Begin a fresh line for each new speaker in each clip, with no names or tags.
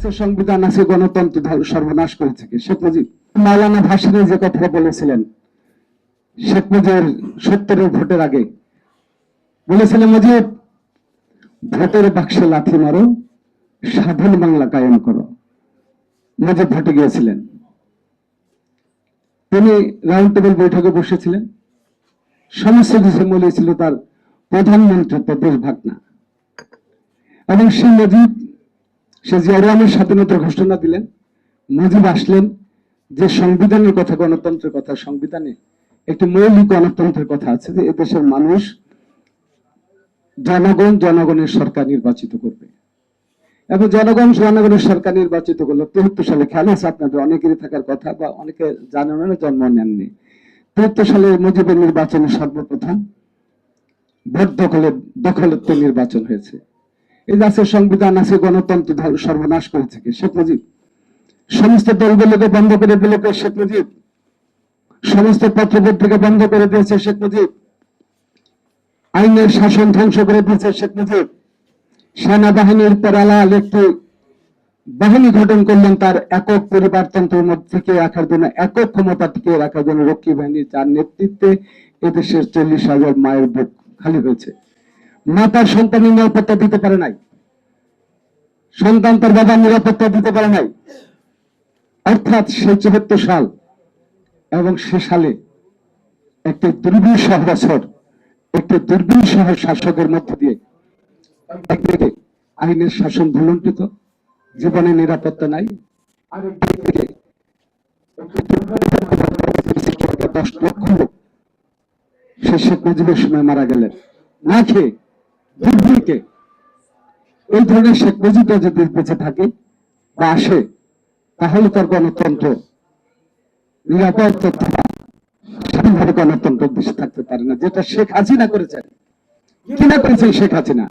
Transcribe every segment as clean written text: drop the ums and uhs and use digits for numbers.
আছে সংবিধান আছে, গণতন্ত্র সর্বনাশ করেছে কি শেখ মুজিব। মাওলানা ভাসানী যে কথা বলেছিলেন শেখ মুজিবের 70-এর ভোটের আগে, বলেছিলেন মুজিব ভোটের বাক্সে লাথি মারো, স্বাধীন বাংলা কায়েম করো। মুজিব ভোটে গিয়েছিলেন, তিনি রাউন্ড টেবিল বৈঠকে বসেছিলেন, সমস্ত কিছু বলেছিল তার প্রধানমন্ত্রী তো দেশ ভাগ না। এবং সেই মুজিব সে জিয়াউর রহমানের স্বাধীনতার ঘোষণা দিলেন, মুজিব আসলেন, যে সংবিধানের কথা, গণতন্ত্রের কথা, সংবিধানে একটি মৌলিক গণতন্ত্রের কথা আছে যে এদেশের মানুষ জনগণের সরকার নির্বাচিত করবে, এবং জনগণের সরকার নির্বাচিত করলো 73 সালে। খেয়াল আছে আপনাদের অনেকেরই থাকার কথা, বা অনেকে জানেন না, জন্ম নেননি। 73 সালে মুজিবের নির্বাচনে সর্বপ্রথম ভোট দখলত্ব নির্বাচন হয়েছে। এই যে আছে সংবিধান আছে, গণতন্ত্র সর্বনাশ করেছে কি শেখ মুজিব। সমস্ত দলগুলোকে বন্ধ করে দিল শেখ মুজিব, সমস্ত পত্রপত্রিকা বন্ধ করে দিয়েছে শেখ মুজিব, আইনের শাসন ধ্বংস করে দিয়েছে শেখ মুজিব। সেনাবাহিনীর পেরালাল একটি বাহিনী গঠন করলেন তার একক পরিবারতন্ত্রের মধ্যে থেকে রাখার জন্য, একক ক্ষমতা থেকে রাখার জন্য রক্ষী বাহিনী, যার নেতৃত্বে এদেশের 40,000 মায়ের বুক খালি হয়েছে। মা তার সন্তানের নিরাপত্তা দিতে পারে নাই, সন্তান তার বাবার নিরাপত্তা দিতে পারে নাই। অর্থাৎ সে 74 সাল এবং সে সালে একটি দুর্বিষহ বছর, একটি দুর্বিষহ শাসকের মধ্য দিয়ে একদিকে আইনের শাসন ভুলুণ্ঠিত, জীবনের নিরাপত্তা নাই, আরেকদিকে 10 লক্ষ লোক সে শেখ মুজিবের সময় মারা গেলেন না খেয়ে, দুর্ভিক্ষে। এই ধরনের শেখ মুজিবরা যদি বেঁচে থাকে বা আসে, তাহলে তার গণতন্ত্র নিরাপদ স্বাধীনভাবে গণতন্ত্র দেশে থাকতে পারে না, যেটা শেখ হাসিনা করেছেন। কিনা করেছেন শেখ হাসিনা?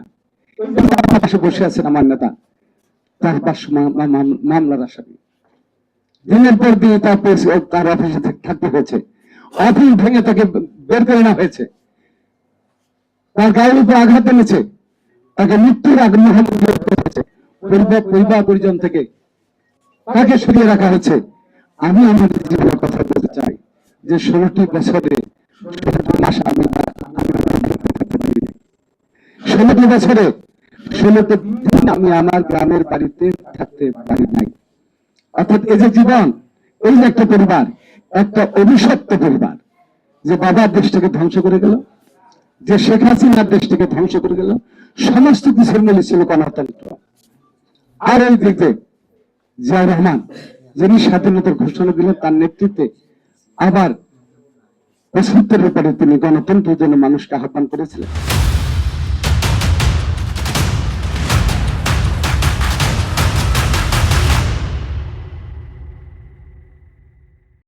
পাশে বসে আছেন আমার নেতা, তার 500 মামলার আসামি, দিনের পর দিন তার অফিসে থাকতে হয়েছে, অফিস ভেঙে তাকে বের করে নেওয়া হয়েছে, তার গায়ের উপর আঘাত এনেছে, তাকে মৃত্যুর আগ্রহ হয়েছে, পরিবার পরিজন থেকে তাকে সরিয়ে রাখা হয়েছে। আমি আমাদের জীবনের কথা বলতে চাই যে 16টি বছরে 16টি মাস আমি 16টি বছরে 16টি দিন আমি আমার গ্রামের বাড়িতে থাকতে পারি নাই। অর্থাৎ এই যে জীবন, এই যে একটা পরিবার, একটা অভিশপ্ত পরিবার, যে বাবার দেশটাকে ধ্বংস করে গেল, যে শেখ হাসিনার দেশটাকে ধ্বংস করে গেল, সমস্ত কিছুর মূলে ছিল গণতন্ত্র। আর এই দিকে জিয়াউর রহমান, যিনি স্বাধীনতার ঘোষণা দিলেন, তার নেতৃত্বে আবার 75-এর পরে তিনি গণতন্ত্রের জন্য মানুষকে আহ্বান করেছিলেন।